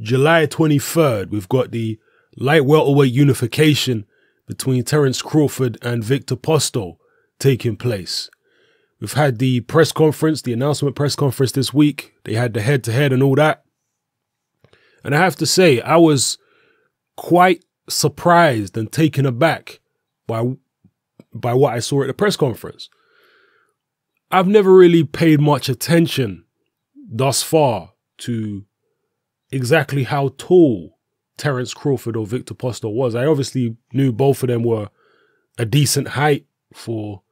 July 23rd, we've got the light welterweight unification between Terence Crawford and Viktor Postol taking place. We've had the press conference, the announcement press conference this week. They had the head-to-head and all that. And I have to say, I was quite surprised and taken aback by what I saw at the press conference. I've never really paid much attention thus far to exactly how tall Terence Crawford or Viktor Postol was. I obviously knew both of them were a decent height for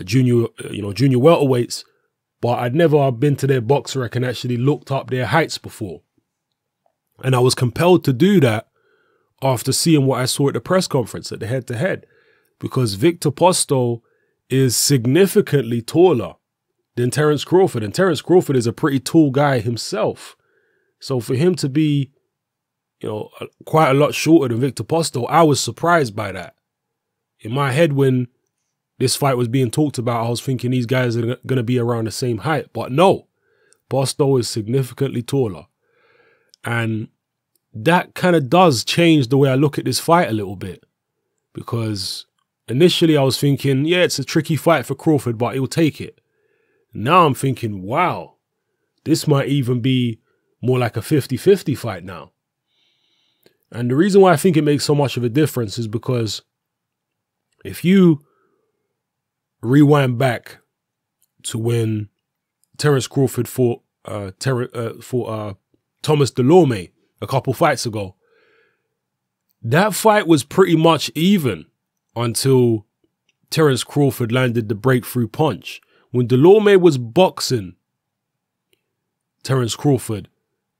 junior welterweights, but I'd never been to their box rec and actually looked up their heights before. And I was compelled to do that after seeing what I saw at the press conference at the head-to-head, because Viktor Postol is significantly taller than Terence Crawford, and Terence Crawford is a pretty tall guy himself. So for him to be, quite a lot shorter than Viktor Postol, I was surprised by that. In my head, when this fight was being talked about, I was thinking these guys are going to be around the same height. But no, Postol is significantly taller. And that kind of does change the way I look at this fight a little bit. Because initially I was thinking, yeah, it's a tricky fight for Crawford, but he'll take it. Now I'm thinking, wow, this might even be more like a 50-50 fight now. And the reason why I think it makes so much of a difference is because if you rewind back to when Terence Crawford fought Thomas Delorme a couple fights ago, that fight was pretty much even until Terence Crawford landed the breakthrough punch. When Delorme was boxing Terence Crawford,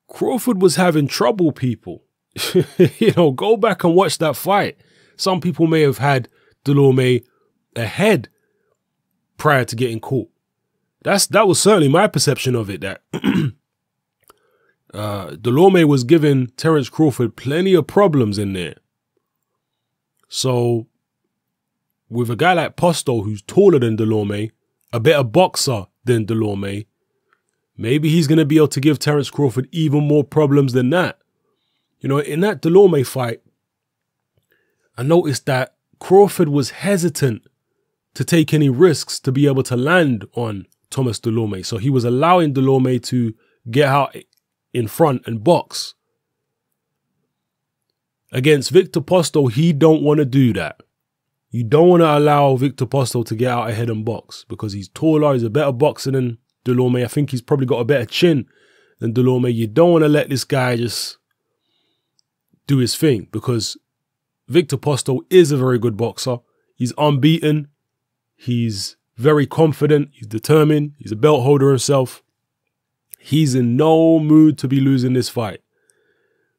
Crawford was having trouble, people. Go back and watch that fight. Some people may have had Delorme ahead prior to getting caught. That was certainly my perception of it, that Delorme was giving Terence Crawford plenty of problems in there. So with a guy like Postol, who's taller than Delorme, a better boxer than Delorme, maybe he's going to be able to give Terence Crawford even more problems than that. In that Delorme fight, I noticed that Crawford was hesitant to take any risks to be able to land on Thomas Delorme. So he was allowing Delorme to get out in front and box. Against Viktor Postol, he don't want to do that. You don't want to allow Viktor Postol to get out ahead and box because he's taller, he's a better boxer than Delorme. I think he's probably got a better chin than Delorme. You don't want to let this guy just do his thing, because Viktor Postol is a very good boxer. He's unbeaten. He's very confident. He's determined. He's a belt holder himself. He's in no mood to be losing this fight.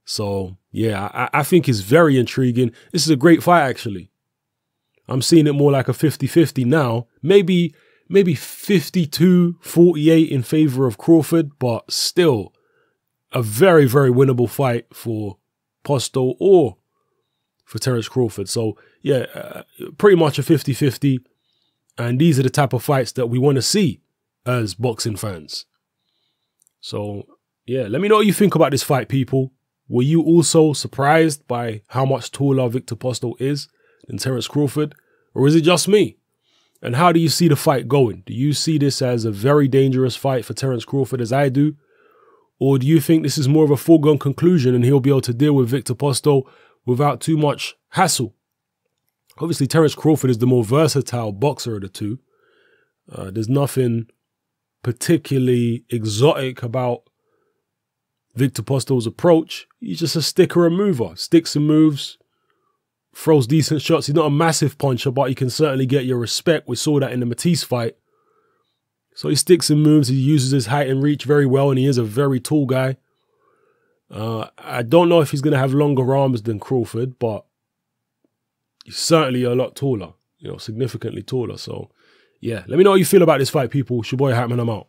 So, yeah, I think it's very intriguing. This is a great fight, actually. I'm seeing it more like a 50-50 now. Maybe 52-48 in favor of Crawford, but still a very, very winnable fight for Postol or for Terence Crawford. So, yeah, pretty much a 50-50. And these are the type of fights that we want to see as boxing fans. So, yeah, let me know what you think about this fight, people. Were you also surprised by how much taller Viktor Postol is than Terence Crawford? Or is it just me? And how do you see the fight going? Do you see this as a very dangerous fight for Terence Crawford, as I do? Or do you think this is more of a foregone conclusion and he'll be able to deal with Viktor Postol without too much hassle? Obviously, Terence Crawford is the more versatile boxer of the two. There's nothing particularly exotic about Viktor Postol's approach. He's just a sticker and mover. Sticks and moves, throws decent shots. He's not a massive puncher, but he can certainly get your respect. We saw that in the Matisse fight. So he sticks and moves. He uses his height and reach very well, and he is a very tall guy. I don't know if he's going to have longer arms than Crawford, but he's certainly a lot taller, significantly taller. So, yeah, let me know how you feel about this fight, people. It's your boy Hatman, I'm out.